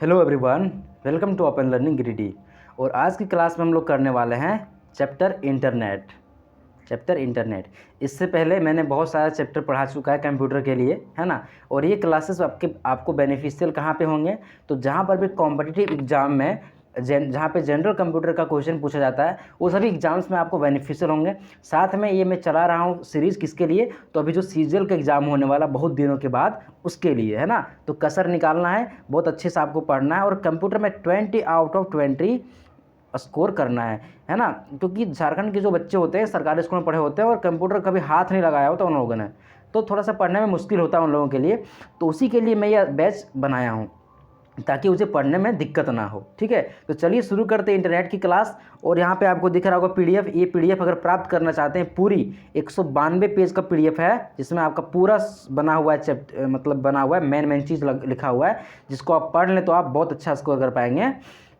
Hello everyone, welcome to open learning Giridih. और आज की क्लास में हम लोग करने वाले हैं चैप्टर इंटरनेट। इससे पहले मैंने बहुत सारा चैप्टर पढ़ा चुका है कंप्यूटर के लिए, है ना। और ये क्लासेस आपको बेनिफिशियल कहाँ पे होंगे, तो जहाँ पर भी कॉम्पिटिटिव एग्जाम में जहाँ पे जनरल कंप्यूटर का क्वेश्चन पूछा जाता है वो सभी एग्जाम्स में आपको बेनिफिशियल होंगे। साथ में ये मैं चला रहा हूँ सीरीज़ किसके लिए, तो अभी जो सीजीएल का एग्ज़ाम होने वाला बहुत दिनों के बाद उसके लिए, है ना। तो कसर निकालना है, बहुत अच्छे से आपको पढ़ना है और कंप्यूटर में 20 आउट ऑफ 20 स्कोर करना है ना। क्योंकि झारखंड के जो बच्चे होते हैं सरकारी स्कूल में पढ़े होते हैं और कंप्यूटर कभी हाथ नहीं लगाया होता उन लोगों ने, तो थोड़ा सा पढ़ने में मुश्किल होता है उन लोगों के लिए। तो उसी के लिए मैं यह बैच बनाया हूँ ताकि उसे पढ़ने में दिक्कत ना हो। ठीक है, तो चलिए शुरू करते हैं इंटरनेट की क्लास। और यहाँ पे आपको दिख रहा होगा पीडीएफ। ये पीडीएफ अगर प्राप्त करना चाहते हैं, पूरी 192 पेज का पीडीएफ है जिसमें आपका पूरा बना हुआ है मतलब बना हुआ है, मेन चीज़ लिखा हुआ है, जिसको आप पढ़ लें तो आप बहुत अच्छा स्कोर कर पाएंगे।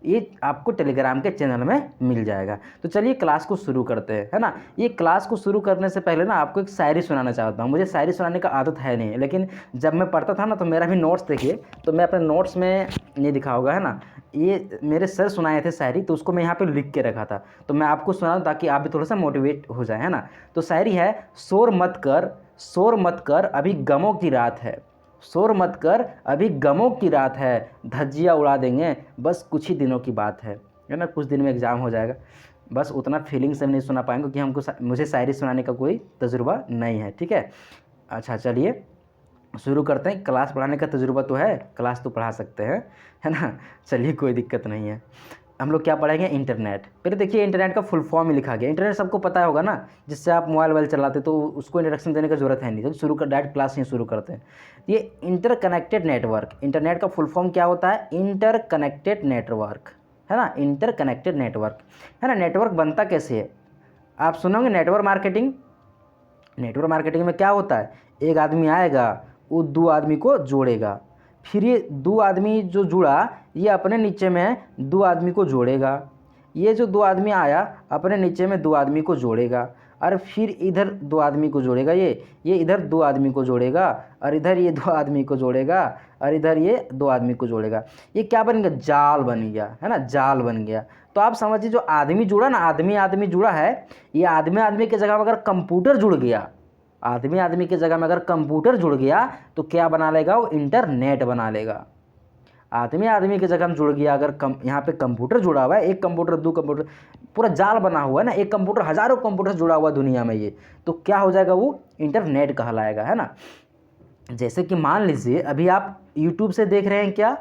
ये आपको टेलीग्राम के चैनल में मिल जाएगा। तो चलिए क्लास को शुरू करते हैं, है ना। ये क्लास को शुरू करने से पहले ना आपको एक शायरी सुनाना चाहता हूँ। मुझे शायरी सुनाने का आदत है नहीं, लेकिन जब मैं पढ़ता था ना तो मेरा भी नोट्स देखिए, तो मैं अपने नोट्स में ये दिखा होगा, है ना। ये मेरे सर सुनाए थे शायरी, तो उसको मैं यहाँ पे लिख के रखा था, तो मैं आपको सुनाऊँ ताकि आप भी थोड़ा सा मोटिवेट हो जाए, है ना। तो शायरी है, शोर मत कर अभी गमों की रात है, शोर मत कर अभी गमों की रात है, धज्जियाँ उड़ा देंगे बस कुछ ही दिनों की बात है ना। कुछ दिन में एग्ज़ाम हो जाएगा, बस उतना फीलिंग से नहीं सुना पाएंगे क्योंकि मुझे शायरी सुनाने का कोई तजुर्बा नहीं है। ठीक है, अच्छा चलिए शुरू करते हैं। क्लास पढ़ाने का तजुर्बा तो है, क्लास तो पढ़ा सकते हैं, है ना। चलिए कोई दिक्कत नहीं है। हम लोग क्या पढ़ेंगे, इंटरनेट। पहले देखिए इंटरनेट का फुल फॉर्म ही लिखा गया। इंटरनेट सबको पता होगा ना, जिससे आप मोबाइल चलाते तो उसको इंट्रोडक्शन देने की जरूरत है नहीं। तो शुरू कर डायरेक्ट क्लास ही शुरू करते हैं। ये इंटरकनेक्टेड नेटवर्क, इंटरनेट का फुल फॉर्म क्या होता है, इंटरकनेक्टेड नेटवर्क, है ना। इंटरकनेक्टेड नेटवर्क, है ना। नेटवर्क बनता कैसे है, आप सुनोगे नेटवर्क मार्केटिंग। नेटवर्क मार्केटिंग में क्या होता है, एक आदमी आएगा, वो दो आदमी को जोड़ेगा, फिर ये दो आदमी जो जुड़ा ये अपने नीचे में दो आदमी को जोड़ेगा, ये जो दो आदमी आया अपने नीचे में दो आदमी को जोड़ेगा, और फिर इधर दो आदमी को जोड़ेगा, ये इधर दो आदमी को जोड़ेगा, और इधर ये दो आदमी को जोड़ेगा, और इधर ये दो आदमी को जोड़ेगा। ये क्या बन गया, जाल बन गया, है ना, जाल बन गया। तो आप समझिए जो आदमी जुड़ा ना, आदमी जुड़ा है, ये आदमी की जगह में अगर कंप्यूटर जुड़ गया, आदमी की जगह में अगर कंप्यूटर जुड़ गया तो क्या बना लेगा, वो इंटरनेट बना लेगा। आदमी की जगह में जुड़ गया, अगर यहाँ पे कंप्यूटर जुड़ा हुआ है, एक कंप्यूटर दो कंप्यूटर, पूरा जाल बना हुआ है ना, एक कंप्यूटर हजारों कंप्यूटर जुड़ा हुआ दुनिया में, ये तो क्या हो जाएगा, वो इंटरनेट कहलाएगा, है ना। जैसे कि मान लीजिए अभी आप यूट्यूब से देख रहे हैं क्या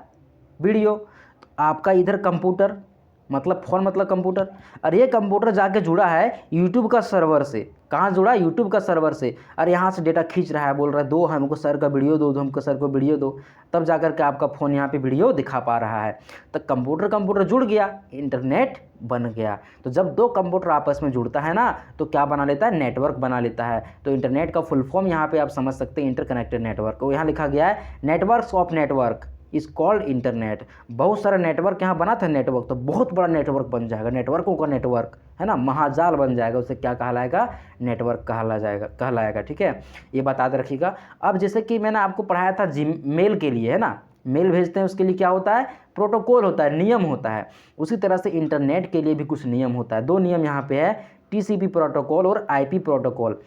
वीडियो, तो आपका इधर कंप्यूटर मतलब फ़ोन मतलब कंप्यूटर, और ये कंप्यूटर जाके जुड़ा है यूट्यूब का सर्वर से। कहाँ जुड़ा, यूट्यूब का सर्वर से, और यहाँ से डेटा खींच रहा है, बोल रहा है दो हमको सर का वीडियो दो, हमको सर को वीडियो दो, तब जाकर के आपका फ़ोन यहाँ पे वीडियो दिखा पा रहा है। तो कंप्यूटर जुड़ गया, इंटरनेट बन गया। तो जब दो कंप्यूटर आपस में जुड़ता है ना तो क्या बना लेता है, नेटवर्क बना लेता है। तो इंटरनेट का फुल फॉर्म यहाँ पे आप समझ सकते हैं, इंटरकनेक्टेड नेटवर्क। और यहाँ लिखा गया है networks of network is called internet. बहुत सारा नेटवर्क यहाँ बना था, नेटवर्क तो बहुत बड़ा नेटवर्क बन जाएगा, नेटवर्कों का नेटवर्क, है ना, महाजाल बन जाएगा। उसे क्या कहलाएगा, नेटवर्क कहलाएगा। ठीक है, ये बता दे रखिएगा। अब जैसे कि मैंने आपको पढ़ाया था जीमेल के लिए, है ना, मेल भेजते हैं उसके लिए क्या होता है, प्रोटोकॉल होता है, नियम होता है। उसी तरह से इंटरनेट के लिए भी कुछ नियम होता है। दो नियम यहाँ पे है, टीसीपी प्रोटोकॉल और आईपी प्रोटोकॉल।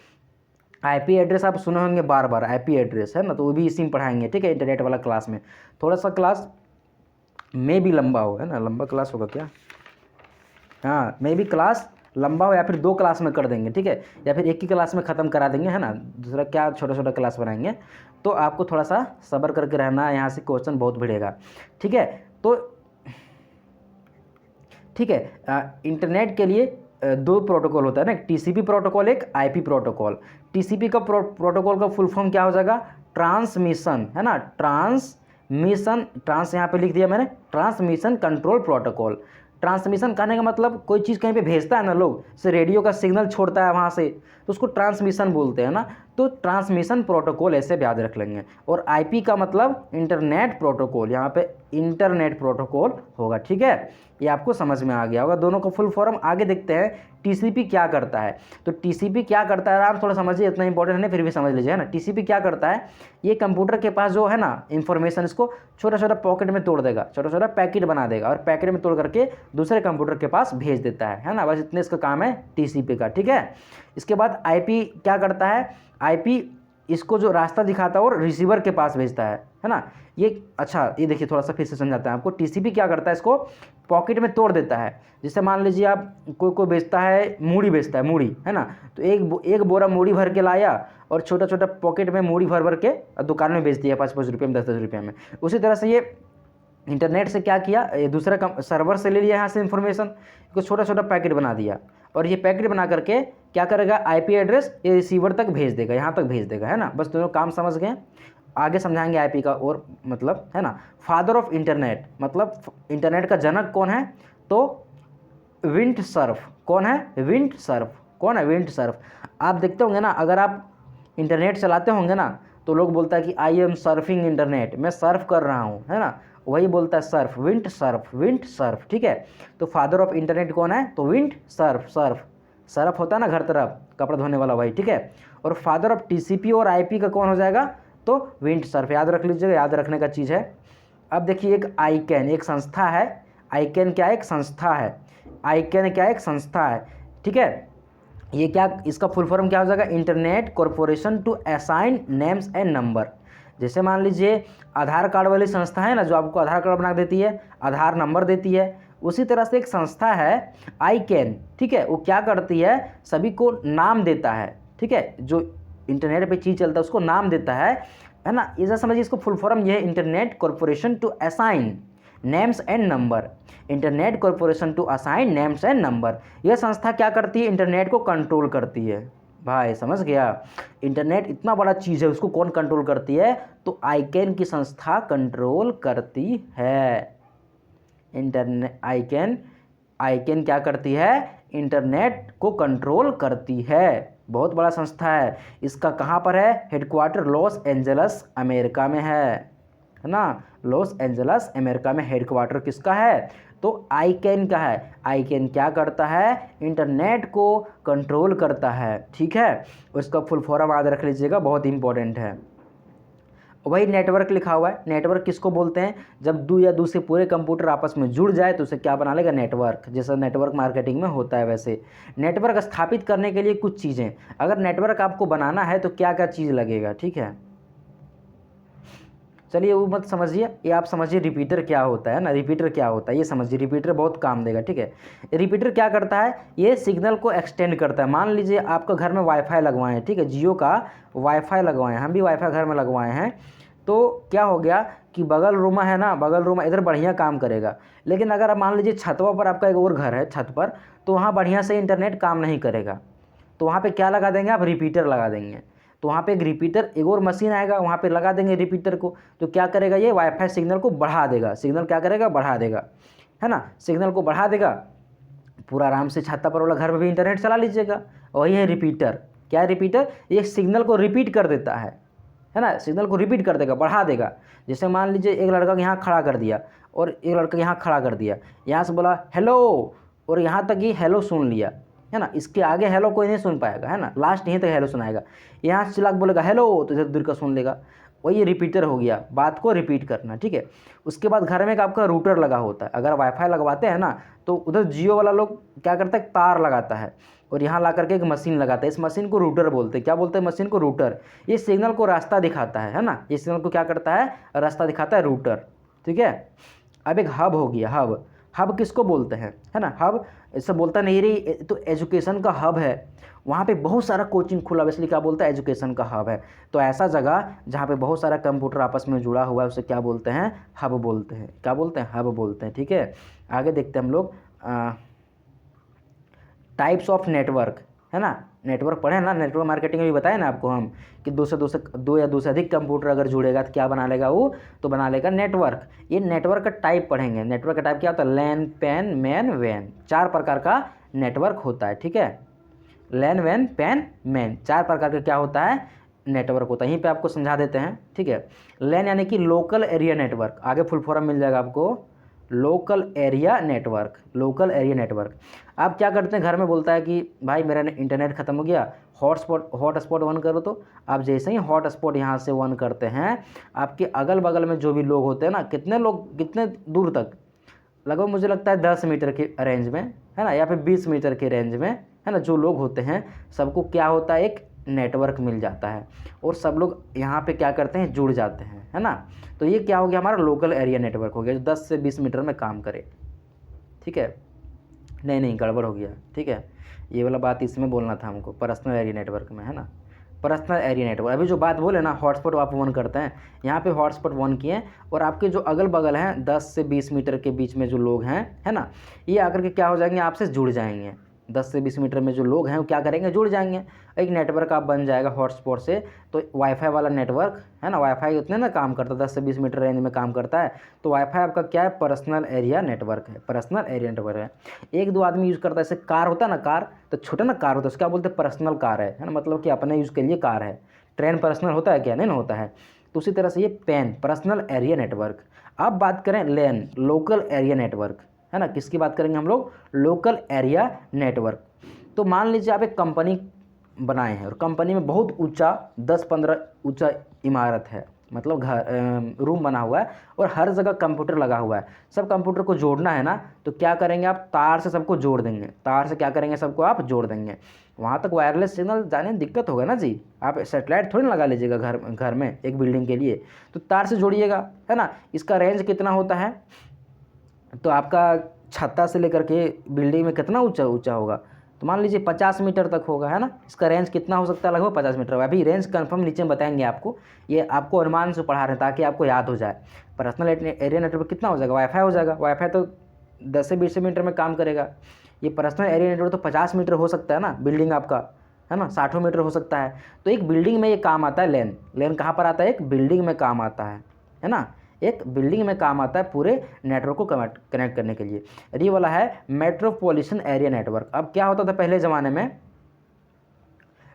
आईपी एड्रेस आप सुने होंगे बार बार, आईपी एड्रेस, है ना, तो वो भी इसी में पढ़ाएंगे। ठीक है, इंटरनेट वाला क्लास में थोड़ा सा क्लास में भी लंबा हो, है ना, लंबा क्लास होगा क्या, हाँ में भी क्लास लंबा हो, या फिर दो क्लास में कर देंगे। ठीक है, या फिर एक ही क्लास में ख़त्म करा देंगे, है ना, दूसरा क्या छोटा छोटा क्लास बनाएंगे। तो आपको थोड़ा सा सब्र करके रहना है, यहाँ से क्वेश्चन बहुत भिड़ेगा। ठीक है, तो ठीक है, इंटरनेट के लिए दो प्रोटोकॉल होता है ना, टीसीपी प्रोटोकॉल, एक आईपी प्रोटोकॉल। टीसीपी का प्रोटोकॉल का फुल फॉर्म क्या हो जाएगा, ट्रांसमिशन, है ना, ट्रांसमिशन, ट्रांस यहाँ पे लिख दिया मैंने, ट्रांसमिशन कंट्रोल प्रोटोकॉल। ट्रांसमिशन कहने का मतलब कोई चीज़ कहीं पे भेजता है ना, लोग से रेडियो का सिग्नल छोड़ता है वहाँ से, तो उसको ट्रांसमिशन बोलते हैं ना। तो ट्रांसमिशन प्रोटोकॉल ऐसे याद रख लेंगे। और आईपी का मतलब इंटरनेट प्रोटोकॉल, यहाँ पे इंटरनेट प्रोटोकॉल होगा। ठीक है, ये आपको समझ में आ गया होगा। दोनों का फुल फॉर्म आगे देखते हैं। टीसीपी क्या करता है। तो टीसीपी क्या करता है, आप थोड़ा समझिए, इतना इंपॉर्टेंट है नहीं फिर भी समझ लीजिए, है ना। टीसीपी क्या करता है, ये कंप्यूटर के पास जो है ना इंफॉर्मेशन, इसको छोटा छोटा पॉकेट में तोड़ देगा, छोटा छोटा पैकेट बना देगा और पैकेट में तोड़ करके दूसरे कंप्यूटर के पास भेज देता है ना। बस इतने इसका काम है टीसीपी का, ठीक है। इसके बाद आईपी क्या करता है, आईपी इसको जो रास्ता दिखाता है और रिसीवर के पास भेजता है ना। ये अच्छा, ये देखिए थोड़ा सा फिर से समझाते हैं आपको। टीसीपी क्या करता है, इसको पॉकेट में तोड़ देता है। जैसे मान लीजिए आप कोई बेचता है, मूढ़ी बेचता है, मूढ़ी, है ना। तो एक बोरा मूढ़ी भर के लाया और छोटा छोटा पॉकेट में मूढ़ी भर भर के दुकान में बेच दिया 5-5 रुपये में, 10-10 रुपये में। उसी तरह से ये इंटरनेट से क्या किया, दूसरा सर्वर से ले लिया यहाँ से इन्फॉर्मेशन को, छोटा छोटा पैकेट बना दिया और ये पैकेट बना करके क्या करेगा, आईपी एड्रेस ये रिसीवर तक भेज देगा, यहाँ तक भेज देगा, है ना। बस दोनों काम समझ गए। आगे समझाएंगे आईपी का और मतलब, है ना। फादर ऑफ इंटरनेट मतलब इंटरनेट का जनक कौन है, तो विंड सर्फ। कौन है, विंड सर्फ। कौन है, विंड सर्फ। आप देखते होंगे ना, अगर आप इंटरनेट चलाते होंगे ना तो लोग बोलता है कि आई एम सर्फिंग इंटरनेट, मैं सर्फ कर रहा हूँ, है ना। वही बोलता है Surf, wind Surf, wind Surf, ठीक है। तो फादर ऑफ इंटरनेट कौन है, तो विंड सर्फ। सर्फ सर्फ होता है ना घर तरफ कपड़ा धोने वाला, वही, ठीक है। और फादर ऑफ टीसीपी और आईपी का कौन हो जाएगा, तो विंड सर्फ। याद रख लीजिएगा, याद रखने का चीज़ है। अब देखिए एक आईकैन एक संस्था है। आईकैन क्या, एक संस्था है। आईकैन क्या, एक संस्था है, ठीक है। ये क्या, इसका फुल फॉर्म क्या हो जाएगा, internet corporation to assign names and number. जैसे मान लीजिए आधार कार्ड वाली संस्था है ना, जो आपको आधार कार्ड बना देती है, आधार नंबर देती है, उसी तरह से एक संस्था है आईकैन, ठीक है। वो क्या करती है, सभी को नाम देता है, ठीक है। जो इंटरनेट पे चीज़ चलता है उसको नाम देता है ना। इसे समझिए, इसको फुल फॉर्म ये है, internet corporation to assign names and number. Internet corporation to assign names and number. यह संस्था क्या करती है, इंटरनेट को कंट्रोल करती है। भाई समझ गया, इंटरनेट इतना बड़ा चीज़ है, उसको कौन कंट्रोल करती है, तो आईकैन की संस्था कंट्रोल करती है। इंटरनेट आईकैन क्या करती है, इंटरनेट को कंट्रोल करती है। बहुत बड़ा संस्था है। इसका कहाँ पर है, हेडक्वार्टर लॉस एंजलस अमेरिका में है ना। लॉस एंजलस अमेरिका में हेडक्वार्टर किसका है, तो आईकैन का है। आईकैन क्या करता है, इंटरनेट को कंट्रोल करता है, ठीक है। उसका फुल फॉर्म याद रख लीजिएगा, बहुत इंपॉर्टेंट है। वही नेटवर्क लिखा हुआ है। नेटवर्क किसको बोलते हैं, जब दो या दो से पूरे कंप्यूटर आपस में जुड़ जाए तो उसे क्या बना लेगा, नेटवर्क। जैसा नेटवर्क मार्केटिंग में होता है वैसे नेटवर्क स्थापित करने के लिए कुछ चीज़ें, अगर नेटवर्क आपको बनाना है तो क्या क्या चीज़ लगेगा, ठीक है। चलिए वो मत समझिए, ये आप समझिए रिपीटर क्या होता है ना। रिपीटर क्या होता है ये समझिए, रिपीटर बहुत काम देगा, ठीक है। रिपीटर क्या करता है, ये सिग्नल को एक्सटेंड करता है। मान लीजिए आपका घर में वाईफाई लगवाए हैं, ठीक है, जियो का वाईफाई लगवाए हैं, हम भी वाईफाई घर में लगवाए हैं। तो क्या हो गया कि बगल रूम है ना, बगल रूम इधर बढ़िया काम करेगा, लेकिन अगर आप मान लीजिए छतवा पर आपका एक और घर है छत पर, तो वहाँ बढ़िया से इंटरनेट काम नहीं करेगा। तो वहाँ पे क्या लगा देंगे आप, रिपीटर लगा देंगे। तो वहाँ पे एक रिपीटर, एक और मशीन आएगा, वहाँ पे लगा देंगे रिपीटर को। तो क्या करेगा, ये वाईफाई सिग्नल को बढ़ा देगा। सिग्नल क्या करेगा, बढ़ा देगा, है ना। सिग्नल को बढ़ा देगा, पूरा आराम से छत पर वाला घर में भी इंटरनेट चला लीजिएगा। वही है रिपीटर। क्या है रिपीटर, ये सिग्नल को रिपीट कर देता है ना। सिग्नल को रिपीट कर देगा, बढ़ा देगा। जैसे मान लीजिए एक लड़का को यहाँ खड़ा कर दिया और एक लड़का यहाँ खड़ा कर दिया, यहाँ से बोला हेलो और यहाँ तक ही हेलो सुन लिया, है ना। इसके आगे हेलो कोई नहीं सुन पाएगा, है ना, लास्ट यहीं तक हेलो सुनाएगा। यहाँ से चिल्ला के बोलेगा हेलो तो इधर दूर का सुन लेगा। वही रिपीटर हो गया, बात को रिपीट करना, ठीक है। उसके बाद घर में एक आपका रूटर लगा होता है। अगर वाईफाई लगवाते हैं ना तो उधर जियो वाला लोग क्या करता है, तार लगाता है और यहाँ ला करके एक मशीन लगाता है। इस मशीन को रूटर बोलते हैं। क्या बोलते हैं मशीन को, रूटर। ये सिग्नल को रास्ता दिखाता है ना। ये सिग्नल को क्या करता है, रास्ता दिखाता है, रूटर, ठीक है। अब एक हब हो गया। हब, हब किसको बोलते हैं, है ना। हब इससे बोलता नहीं रही तो एजुकेशन का हब है। वहाँ पे बहुत सारा कोचिंग खुला है, इसलिए क्या बोलता है, एजुकेशन का हब है। तो ऐसा जगह जहाँ पे बहुत सारा कंप्यूटर आपस में जुड़ा हुआ है उसे क्या बोलते हैं, हब बोलते हैं। क्या बोलते हैं, हब बोलते हैं, ठीक है। आगे देखते हैं हम लोग टाइप्स ऑफ नेटवर्क, है ना। नेटवर्क पढ़े ना, नेटवर्क मार्केटिंग में भी बताया ना आपको हम कि दो या दो से अधिक कंप्यूटर अगर जुड़ेगा तो क्या बना लेगा वो, तो बना लेगा नेटवर्क। ये नेटवर्क का टाइप पढ़ेंगे। नेटवर्क का टाइप क्या होता है, लैन, पैन, मैन, वैन। 4 प्रकार का नेटवर्क होता है, ठीक है। लैन, वैन, पैन, मैन, 4 प्रकार का क्या होता है, नेटवर्क होता है। यहीं पे आपको समझा देते हैं, ठीक है। लैन यानी कि लोकल एरिया नेटवर्क, आगे फुल फॉर्म मिल जाएगा आपको, local area network, local area network. आप क्या करते हैं, घर में बोलता है कि भाई मेरा इंटरनेट ख़त्म हो गया, हॉटस्पॉट ऑन करो। तो आप जैसे ही हॉटस्पॉट यहाँ से ऑन करते हैं, आपके अगल बगल में जो भी लोग होते हैं ना, कितने लोग, कितने दूर तक, लगभग मुझे लगता है 10 मीटर के रेंज में, है ना, या फिर 20 मीटर के रेंज में, है ना, जो लोग होते हैं सबको क्या होता है, एक नेटवर्क मिल जाता है और सब लोग यहाँ पे क्या करते हैं, जुड़ जाते हैं, है ना। तो ये क्या हो गया, हमारा लोकल एरिया नेटवर्क हो गया, जो 10 से 20 मीटर में काम करे। ठीक है, नहीं गड़बड़ हो गया। ठीक है, ये वाला बात इसमें बोलना था हमको, पर्सनल एरिया नेटवर्क में, है ना, पर्सनल एरिया नेटवर्क। अभी जो बात बोले ना, हॉटस्पॉट आप ऑन करते हैं, यहाँ पे हॉटस्पॉट ऑन किए और आपके जो अगल बगल हैं 10 से 20 मीटर के बीच में जो लोग हैं, है ना, ये आकर के क्या हो जाएंगे, आपसे जुड़ जाएंगे। 10 से 20 मीटर में जो लोग हैं वो क्या करेंगे, जुड़ जाएंगे, एक नेटवर्क आप बन जाएगा हॉटस्पॉट से। तो वाईफाई वाला नेटवर्क, है ना, वाईफाई उतने ना काम करता है, 10 से 20 मीटर रेंज में काम करता है। तो वाईफाई आपका क्या है, पर्सनल एरिया नेटवर्क है, पर्सनल एरिया नेटवर्क है। एक दो आदमी यूज़ करता है, जैसे कार होता है ना, कार तो छोटा ना कार होता है, उसको क्या बोलते हैं, पर्सनल कार है ना, मतलब कि अपने यूज़ के लिए कार है। ट्रेन पर्सनल होता है क्या, नहीं ना होता है। तो उसी तरह से ये पैन, पर्सनल एरिया नेटवर्क। अब बात करें लैन, लोकल एरिया नेटवर्क, है ना, किसकी बात करेंगे हम लोग, लोकल एरिया नेटवर्क। तो मान लीजिए आप एक कंपनी बनाए हैं और कंपनी में बहुत ऊंचा 10-15 ऊंचा इमारत है, मतलब घर रूम बना हुआ है और हर जगह कंप्यूटर लगा हुआ है। सब कंप्यूटर को जोड़ना है ना, तो क्या करेंगे आप, तार से सबको जोड़ देंगे, तार से क्या करेंगे, सबको आप जोड़ देंगे। वहाँ तक वायरलेस सिग्नल जाने में दिक्कत होगा ना जी, आप सेटेलाइट थोड़ी ना लगा लीजिएगा घर में एक बिल्डिंग के लिए, तो तार से जोड़िएगा, है ना। इसका रेंज कितना होता है, तो आपका छत्ता से लेकर के बिल्डिंग में कितना ऊंचा ऊंचा होगा, तो मान लीजिए 50 मीटर तक होगा, है ना। इसका रेंज कितना हो सकता है, लगभग 50 मीटर। अभी रेंज कंफर्म नीचे में बताएंगे आपको, ये आपको अनुमान से पढ़ा रहे हैं ताकि आपको याद हो जाए। पर्सनल एरिया नेटवर्क कितना हो जाएगा, वाईफाई हो जाएगा, वाईफाई तो 10 से 20 मीटर में काम करेगा। ये पर्सनल एरिया नेटवर्क तो 50 मीटर हो सकता है ना, बिल्डिंग आपका, है ना, 60 मीटर हो सकता है। तो एक बिल्डिंग में ये काम आता है लैन, लैन कहाँ पर आता है, एक बिल्डिंग में काम आता है ना, एक बिल्डिंग में काम आता है पूरे नेटवर्क को कनेक्ट करने के लिए। ये वाला है मेट्रोपॉलिटन एरिया नेटवर्क। अब क्या होता था पहले ज़माने में,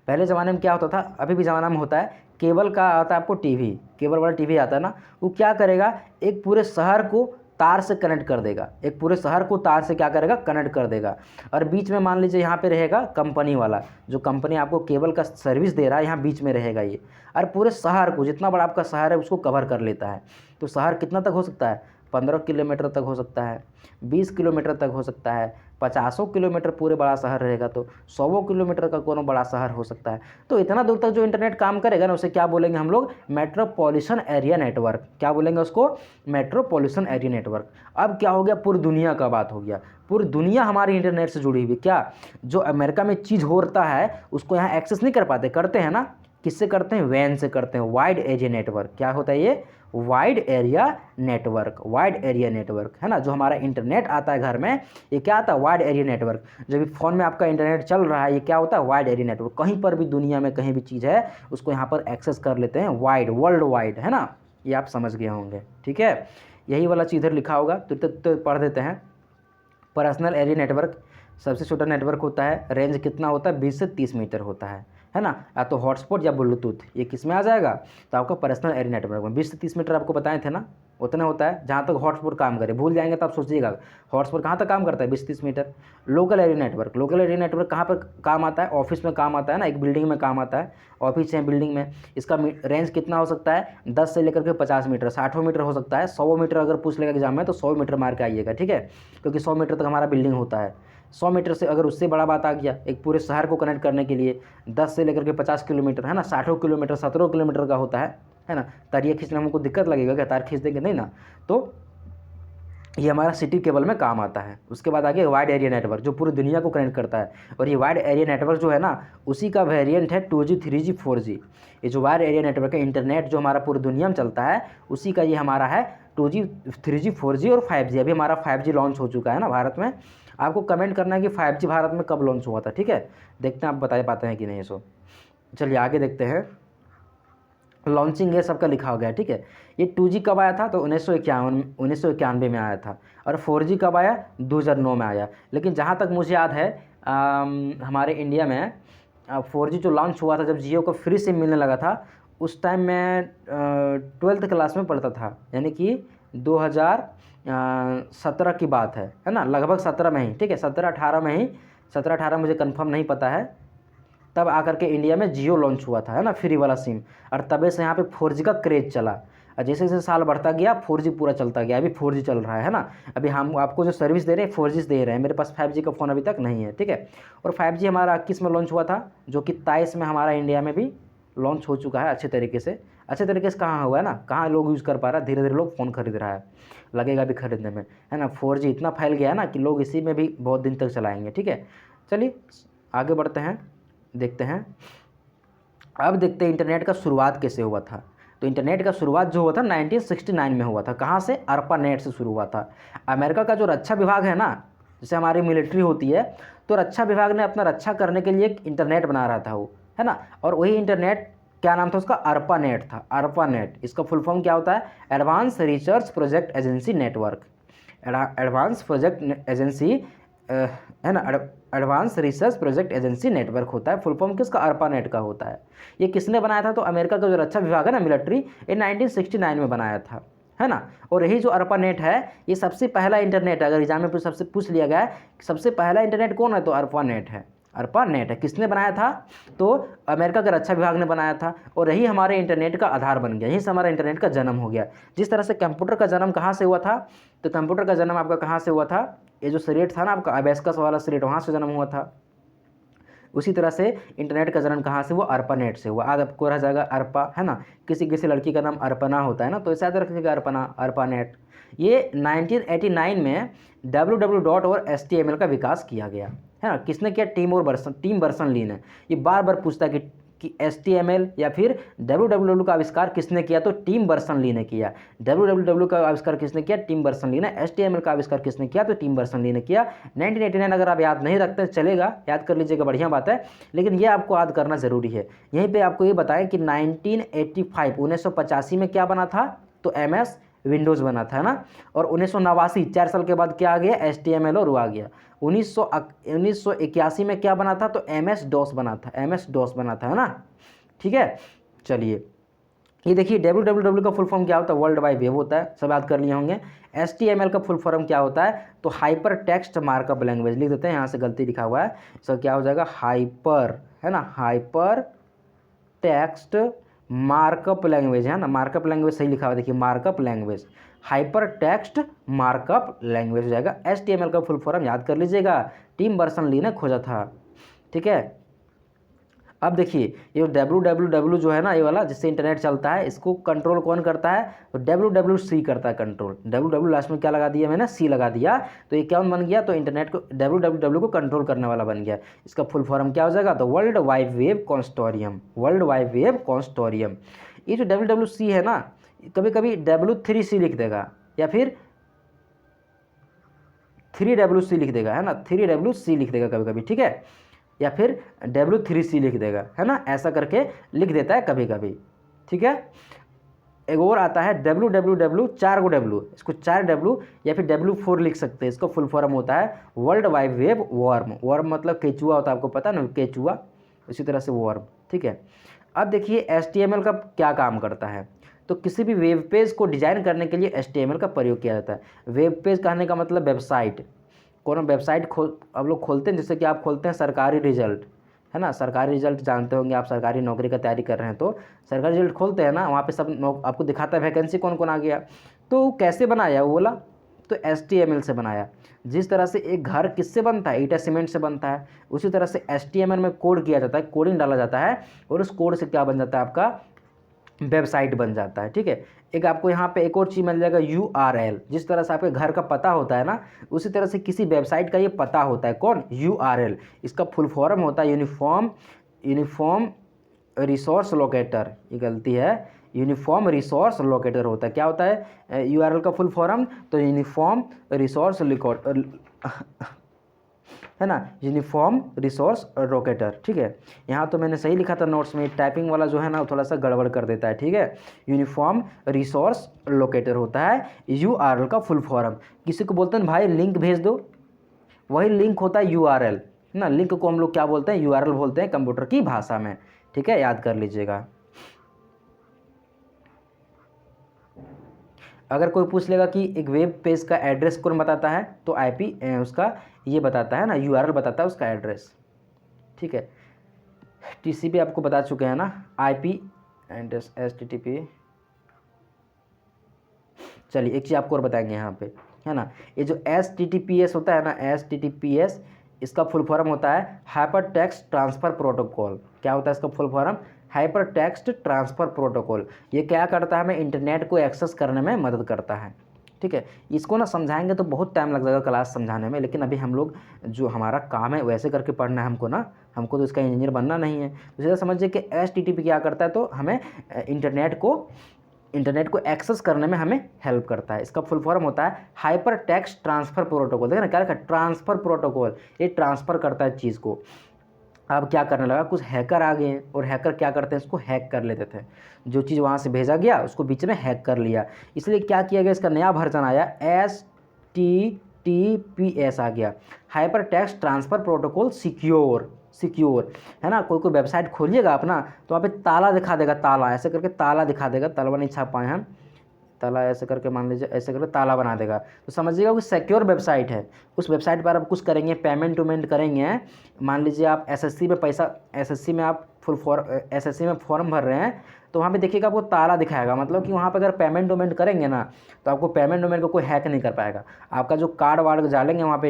पहले ज़माने में क्या होता था, अभी भी ज़माना में होता है, केबल का आता है आपको टीवी, केबल वाला टीवी आता है ना, वो क्या करेगा, एक पूरे शहर को तार से कनेक्ट कर देगा, एक पूरे शहर को तार से क्या करेगा, कनेक्ट कर देगा। और बीच में मान लीजिए यहाँ पे रहेगा कंपनी वाला, जो कंपनी आपको केबल का सर्विस दे रहा है, यहाँ बीच में रहेगा ये, और पूरे शहर को, जितना बड़ा आपका शहर है उसको कवर कर लेता है। तो शहर कितना तक हो सकता है, 15 किलोमीटर तक हो सकता है, 20 किलोमीटर तक हो सकता है, 50 किलोमीटर पूरे बड़ा शहर रहेगा, तो 100 किलोमीटर का कोनो बड़ा शहर हो सकता है। तो इतना दूर तक जो इंटरनेट काम करेगा ना, उसे क्या बोलेंगे हम लोग, मेट्रोपॉलिटन एरिया नेटवर्क। क्या बोलेंगे उसको, मेट्रोपॉलिटन एरिया नेटवर्क। अब क्या हो गया, पूरी दुनिया का बात हो गया, पूरी दुनिया हमारी इंटरनेट से जुड़ी हुई। क्या, जो अमेरिका में चीज़ होता है उसको यहाँ एक्सेस नहीं कर पाते, करते हैं ना, किससे करते हैं, वैन से करते हैं, वाइड एरिया नेटवर्क। क्या होता है ये, wide area network, wide area network, है ना। जो हमारा इंटरनेट आता है घर में, ये क्या आता है, वाइड एरिया नेटवर्क। जो भी फ़ोन में आपका इंटरनेट चल रहा है, ये क्या होता है, वाइड एरिया नेटवर्क। कहीं पर भी दुनिया में कहीं भी चीज़ है उसको यहाँ पर एक्सेस कर लेते हैं, वाइड, वर्ल्ड वाइड, है ना। ये आप समझ गए होंगे, ठीक है। यही वाला चीज़ इधर लिखा होगा, तो पढ़ देते हैं। पर्सनल एरिया नेटवर्क सबसे छोटा नेटवर्क होता है, रेंज कितना होता है, 20 से 30 मीटर होता है ना। या तो हॉटस्पॉट या ब्लूटूथ, ये किस में आ जाएगा, तो आपका पर्सनल एरिया नेटवर्क में 20 से 30 मीटर आपको बताए थे ना, उतना होता है जहाँ तक हॉटस्पॉट काम करे। भूल जाएंगे तो आप सोचिएगा हॉटस्पॉट कहाँ तक काम करता है, 20-30 मीटर। Local area network, local area network कहाँ पर काम आता है, ऑफिस में काम आता है ना, एक बिल्डिंग में काम आता है, ऑफिस है बिल्डिंग में। इसका रेंज कितना हो सकता है, 10 से लेकर के 50 मीटर, 60 मीटर हो सकता है, 100 मीटर अगर पूछ लेगा एग्जाम में तो 100 मीटर मार के आइएगा, ठीक है, क्योंकि 100 मीटर तक हमारा बिल्डिंग होता है। 100 मीटर से अगर उससे बड़ा बात आ गया, एक पूरे शहर को कनेक्ट करने के लिए 10 से लेकर के 50 किलोमीटर, है ना, 60 किलोमीटर, 17 किलोमीटर का होता है ना। तारिया खींचने में हमको दिक्कत लगेगा क्या, तार खींच देंगे नहीं ना। तो ये हमारा सिटी केबल में काम आता है। उसके बाद आगे वाइड एरिया नेटवर्क, जो पूरी दुनिया को कनेक्ट करता है। और ये वाइड एरिया नेटवर्क जो है ना, उसी का वेरिएंट है 2G, 3G, 4G। ये जो वाइड एरिया नेटवर्क है, इंटरनेट जो हमारा पूरी दुनिया में चलता है, उसी का ये हमारा है 2G, 3G, 4G और 5G। अभी हमारा 5G लॉन्च हो चुका है ना भारत में। आपको कमेंट करना है कि 5G भारत में कब लॉन्च हुआ था, ठीक है। देखते हैं आप बता पाते हैं कि नहीं। सो चलिए आगे देखते हैं। लॉन्चिंग ये सबका लिखा हो गया है, ठीक है। ये 2G कब आया था, तो 1991 में आया था। और 4G कब आया, 2009 में आया। लेकिन जहाँ तक मुझे याद है हमारे इंडिया में 4G जो लॉन्च हुआ था, जब जियो को फ्री सिम मिलने लगा था, उस टाइम मैं 12th क्लास में पढ़ता था, यानी कि 17 की बात है ना, लगभग 17 में ही, ठीक है, 17-18 में ही, 17-18 मुझे कंफर्म नहीं पता है, तब आकर के इंडिया में जियो लॉन्च हुआ था, है ना, फ्री वाला सिम। और तबे से यहाँ पे 4G का क्रेज चला, और जैसे जैसे साल बढ़ता गया 4G पूरा चलता गया, अभी 4G चल रहा है ना। अभी हम आपको जो सर्विस दे रहे हैं 4G दे रहे हैं, मेरे पास 5G का फ़ोन अभी तक नहीं है, ठीक है। और 5G हमारा 21 में लॉन्च हुआ था, जो कि 23 में हमारा इंडिया में भी लॉन्च हो चुका है अच्छे तरीके से। अच्छे तरीके से कहाँ हुआ है ना, कहाँ लोग यूज़ कर पा रहा है, धीरे धीरे लोग फ़ोन खरीद रहा है, लगेगा भी खरीदने में, है ना। 4G इतना फैल गया है ना कि लोग इसी में भी बहुत दिन तक चलाएँगे, ठीक है। चलिए आगे बढ़ते हैं, देखते हैं। अब देखते हैं इंटरनेट का शुरुआत कैसे हुआ था। तो इंटरनेट का शुरुआत जो हुआ था 1969 में हुआ था। कहाँ से? ARPANET से शुरू हुआ था। अमेरिका का जो रक्षा विभाग है ना, जैसे हमारी मिलिट्री होती है, तो रक्षा विभाग ने अपना रक्षा करने के लिए एक इंटरनेट बना रहा था वो, है ना। और वही इंटरनेट क्या नाम था उसका? ARPANET था। ARPANET इसका फुल फॉर्म क्या होता है? Advance research project agency network. Advance project agency, है ना, advance research project agency network होता है। फुल फॉर्म किसका? ARPANET का होता है। ये किसने बनाया था? तो अमेरिका का जो रक्षा विभाग है ना, मिलिट्री, ये 1969 में बनाया था, है ना। और यही जो ARPANET है, ये सबसे पहला इंटरनेट है। अगर एग्जाम में सबसे पूछ लिया गया है सबसे पहला इंटरनेट कौन है, तो ARPANET है। ARPANET है। किसने बनाया था? तो अमेरिका का रक्षा विभाग ने बनाया था। और यही हमारे इंटरनेट का आधार बन गया, यहीं से हमारा इंटरनेट का जन्म हो गया। जिस तरह से कंप्यूटर का जन्म कहाँ से हुआ था? तो कंप्यूटर का जन्म आपका कहाँ से हुआ था? ये जो स्लेट था ना आपका, अबेस्कस वाला स्लेट, वहाँ से जन्म हुआ था। उसी तरह से इंटरनेट का जन्म कहाँ से हुआ? ARPANET से हुआ। आज आपको रह जाएगा अर्पा, है ना। किसी किसी लड़की का नाम अर्पना होता है ना, तो ऐसा याद रखिएगा, अर्पना, ARPANET। ये 1989 में www और HTML का विकास किया गया, है ना। किसने किया? टीम बर्सन-ली ने। ये बार बार पूछता है कि HTML या फिर www का आविष्कार किसने किया? तो टीम बर्सन-ली ने किया। www का आविष्कार किसने किया? टीम बर्सन-ली ने। HTML का आविष्कार किसने किया? तो टीम बर्सन-ली ने किया। 1989 अगर आप याद नहीं रखते चलेगा, याद कर लीजिएगा, बढ़िया बात है, लेकिन ये आपको याद करना ज़रूरी है। यहीं पे आपको ये बताएं कि 1985 में क्या बना था? तो MS विंडोज़ बना था, है ना। और 1989 4 साल के बाद क्या आ गया? HTML और वो आ गया। 1981 में क्या बना था? तो MS DOS बना था, MS DOS बना था, है ना। ठीक है, चलिए ये देखिए www का फुल फॉर्म क्या होता है? वर्ल्ड वाइड वेब होता है, सब याद कर लिए होंगे। HTML का फुल फॉर्म क्या होता है? तो हाइपर टेक्स्ट मार्कअप लैंग्वेज। लिख देते हैं, यहाँ से गलती लिखा हुआ है, इसका क्या हो जाएगा? हाइपर, है ना, हाइपर टेक्स्ट मार्कअप लैंग्वेज, है ना। मार्कअप लैंग्वेज सही लिखा हुआ, देखिए, markup language, hyper text markup language हो जाएगा। HTML का फुल फॉर्म याद कर लीजिएगा, टीम बर्सन-ली ने खोजा था, ठीक है। अब देखिए ये www जो है ना, ये वाला जिससे इंटरनेट चलता है, इसको कंट्रोल कौन करता है? तो WWC करता है कंट्रोल। www लास्ट में क्या लगा दिया मैंने? C लगा दिया, तो ये क्या बन गया? तो इंटरनेट को, www को कंट्रोल करने वाला बन गया। इसका फुल फॉर्म क्या हो जाएगा? तो world wide web consortium, world wide web consortium. ये जो WWC है ना, कभी कभी W3C लिख देगा या फिर 3WC लिख देगा, है ना, 3WC लिख देगा कभी कभी, ठीक है, या फिर W3C लिख देगा, है ना, ऐसा करके लिख देता है कभी कभी, ठीक है। एक और आता है www, 4 गो W, इसको 4W या फिर W4 लिख सकते हैं। इसका फुल फॉर्म होता है world wide web worm. Worm मतलब केचुआ होता है, आपको पता है ना, केचुआ, इसी तरह से वर्म, ठीक है। अब देखिए HTML का क्या काम करता है? तो किसी भी वेब पेज को डिजाइन करने के लिए HTML का प्रयोग किया जाता है। वेब पेज कहने का मतलब वेबसाइट, कोनो वेबसाइट आप लोग खोलते हैं, जैसे कि आप खोलते हैं सरकारी रिजल्ट, है ना, सरकारी रिजल्ट जानते होंगे आप, सरकारी नौकरी का तैयारी कर रहे हैं तो सरकारी रिजल्ट खोलते हैं ना, वहाँ पे सब आपको दिखाता है वैकेंसी कौन कौन आ गया। तो कैसे बनाया वो बोला? तो HTML से बनाया। जिस तरह से एक घर किससे बनता है? ईटा सीमेंट से बनता है, उसी तरह से HTML में कोड किया जाता है, कोडिंग डाला जाता है, और उस कोड से क्या बन जाता है? आपका वेबसाइट बन जाता है, ठीक है। एक आपको यहाँ पे एक और चीज़ मिल जाएगा, URL। जिस तरह से आपके घर का पता होता है ना, उसी तरह से किसी वेबसाइट का ये पता होता है, कौन? URL। इसका फुल फॉर्म होता है यूनिफॉर्म रिसोर्स लोकेटर। ये गलती है, यूनिफॉर्म रिसोर्स लोकेटर होता है। क्या होता है URL का फुल फॉर्म? तो यूनिफॉर्म रिसोर्स है ना, यूनिफॉर्म रिसोर्स लोकेटर, ठीक है। यहाँ तो मैंने सही लिखा था नोट्स में, टाइपिंग वाला जो है ना थोड़ा सा गड़बड़ कर देता है, ठीक है। यूनिफॉर्म रिसोर्स लोकेटर होता है URL का फुल फॉर्म। किसी को बोलते हैं भाई लिंक भेज दो, वही लिंक होता है URL, है ना। लिंक को हम लोग क्या बोलते हैं? URL बोलते हैं कंप्यूटर की भाषा में, ठीक है, याद कर लीजिएगा। अगर कोई पूछ लेगा कि एक वेब पेज का एड्रेस कौन बताता है, तो आईपी उसका ये बताता है ना, यूआरएल बताता है उसका एड्रेस, ठीक है। टीसीपी आपको बता चुके हैं ना, आईपी एड्रेस, एचटीटीपी। चलिए एक चीज़ आपको और बताएंगे यहाँ पे, है ना, ये जो एचटीटीपीएस होता है ना, एचटीटीपीएस, इसका फुल फॉर्म होता है हाइपर टेक्स्ट ट्रांसफ़र प्रोटोकॉल। क्या होता है इसका full form? Hyper text transfer protocol. ये क्या करता है, हमें इंटरनेट को एक्सेस करने में मदद करता है, ठीक है। इसको ना समझाएंगे तो बहुत टाइम लग जाएगा क्लास समझाने में, लेकिन अभी हम लोग जो हमारा काम है वैसे करके पढ़ना है हमको ना, हमको तो इसका इंजीनियर बनना नहीं है। तो सीधा समझिए कि एचटीटीपी क्या करता है, तो हमें इंटरनेट को एक्सेस करने में हमें हेल्प करता है। इसका फुल फॉर्म होता है हाइपर टेक्स्ट ट्रांसफ़र प्रोटोकॉल। देखिए ना क्या लिखा है, ट्रांसफ़र प्रोटोकॉल, ये ट्रांसफ़र करता है चीज़ को। अब क्या करने लगा, कुछ हैकर आ गए हैं, और हैकर क्या करते हैं, इसको हैक कर लेते थे। जो चीज़ वहाँ से भेजा गया उसको बीच में हैक कर लिया, इसलिए क्या किया गया, इसका नया वर्जन आया, HTTPS आ गया, hyper text transfer protocol secure, है ना। कोई वेबसाइट खोलिएगा अपना, तो वहाँ पे ताला दिखा देगा, ताला ऐसे करके ताला दिखा देगा, ताला नहीं छाप पाए हम, ताला ऐसे करके मान लीजिए, ऐसे करके ताला बना देगा, तो समझिएगा वो सिक्योर वेबसाइट है। उस वेबसाइट पर आप कुछ करेंगे, पेमेंट वेमेंट करेंगे, मान लीजिए आप एसएससी में पैसा, एसएससी में आप एसएससी में फॉर्म भर रहे हैं, तो वहाँ पे देखिएगा आपको ताला दिखाएगा, मतलब कि वहाँ पे अगर पेमेंट वेमेंट करेंगे ना, तो आपको पेमेंट वेमेंट को कोई हैक नहीं कर पाएगा। आपका जो कार्ड वार्ड डालेंगे वहाँ पे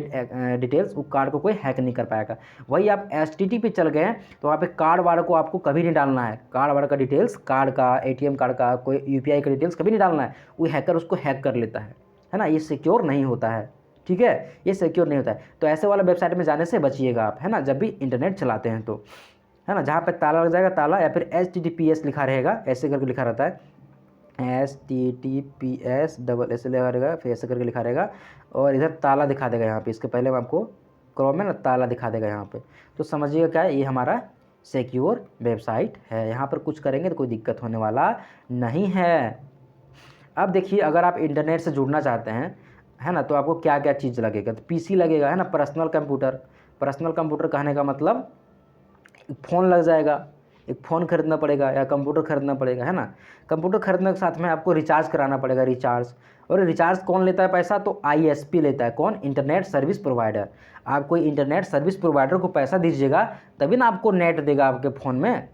डिटेल्स, वो कार्ड को कोई हैक नहीं कर पाएगा। वही आप एचटीटीपी पे चल गए तो वहाँ पे कार्ड वार्ड को आपको कभी नहीं डालना है, कार्ड वार्ड का डिटेल्स, कार्ड का, एटीएम कार्ड का, कोई यूपीआई का डिटेल्स कभी नहीं डालना है, वो हैकर उसको हैक कर लेता है ना। ये सिक्योर नहीं होता है, ठीक है, ये सिक्योर नहीं होता है। तो ऐसे वाला वेबसाइट में जाने से बचिएगा आप, है ना, जब भी इंटरनेट चलाते हैं तो, है ना। जहाँ पे ताला लग जाएगा, ताला या फिर HTTPS लिखा रहेगा, ऐसे करके लिखा रहता है, HTTPS डबल ऐसे लिखा रहेगा, फिर ऐसे करके लिखा रहेगा, और इधर ताला दिखा देगा यहाँ पे, इसके पहले मैं आपको क्रोम में ना ताला दिखा देगा यहाँ पे। तो समझिएगा क्या है, ये हमारा सिक्योर वेबसाइट है, यहाँ पर कुछ करेंगे तो कोई दिक्कत होने वाला नहीं है। अब देखिए, अगर आप इंटरनेट से जुड़ना चाहते हैं, है ना, तो आपको क्या क्या चीज़ लगेगा, तो पीसी लगेगा, है ना, पर्सनल कंप्यूटर कहने का मतलब फ़ोन लग जाएगा, एक फ़ोन खरीदना पड़ेगा या कंप्यूटर खरीदना पड़ेगा, है ना। कंप्यूटर खरीदने के साथ में आपको रिचार्ज कराना पड़ेगा, रिचार्ज। और रिचार्ज कौन लेता है पैसा, तो आईएसपी लेता है, कौन, इंटरनेट सर्विस प्रोवाइडर। आप कोई इंटरनेट सर्विस प्रोवाइडर को पैसा दीजिएगा, तभी ना आपको नेट देगा आपके फ़ोन में,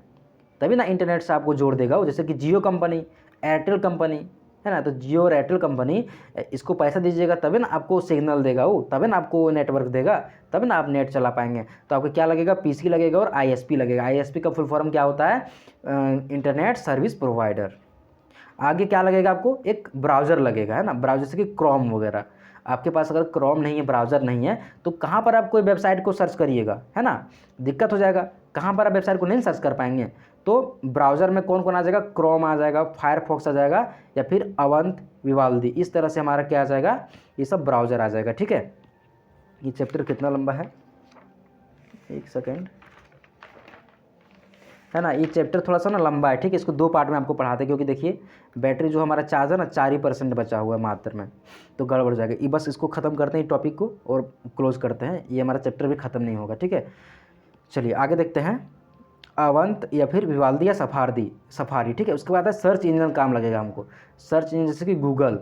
तभी ना इंटरनेट से आपको जोड़ देगा वो। जैसे कि जियो कंपनी, एयरटेल कंपनी, है ना, तो जियो और एयरटेल कंपनी, इसको पैसा दीजिएगा तभी ना आपको सिग्नल देगा वो, तभी ना आपको नेटवर्क देगा, तभी ना आप नेट चला पाएंगे। तो आपको क्या लगेगा, पीसी लगेगा और आईएसपी लगेगा। आईएसपी का फुल फॉर्म क्या होता है, इंटरनेट सर्विस प्रोवाइडर। आगे क्या लगेगा आपको, एक ब्राउज़र लगेगा, है ना, ब्राउज़र जैसे कि क्रोम वगैरह। आपके पास अगर क्रोम नहीं है, ब्राउज़र नहीं है, तो कहाँ पर आप कोई वेबसाइट को सर्च करिएगा, है ना, दिक्कत हो जाएगा, कहाँ पर आप वेबसाइट को नहीं सर्च कर पाएंगे। तो ब्राउज़र में कौन कौन आ जाएगा, क्रोम आ जाएगा, फायरफॉक्स आ जाएगा, या फिर अवंत, विवाल्दी, इस तरह से हमारा क्या आ जाएगा, ये सब ब्राउज़र आ जाएगा, ठीक है। ये चैप्टर कितना लंबा है, एक सेकेंड, है ना, ये चैप्टर थोड़ा सा ना लंबा है, ठीक है। इसको 2 पार्ट में आपको पढ़ाते हैं, क्योंकि देखिए बैटरी जो हमारा चार्ज है ना 4% बचा हुआ है मात्र में, तो गड़बड़ जाएगा। ये बस इसको ख़त्म करते हैं टॉपिक को और क्लोज करते हैं, ये हमारा चैप्टर भी ख़त्म नहीं होगा, ठीक है। चलिए आगे देखते हैं, अवंत या फिर विवाल्दी या सफारी, ठीक है। उसके बाद है सर्च इंजन काम लगेगा हमको, सर्च इंजन जैसे कि गूगल,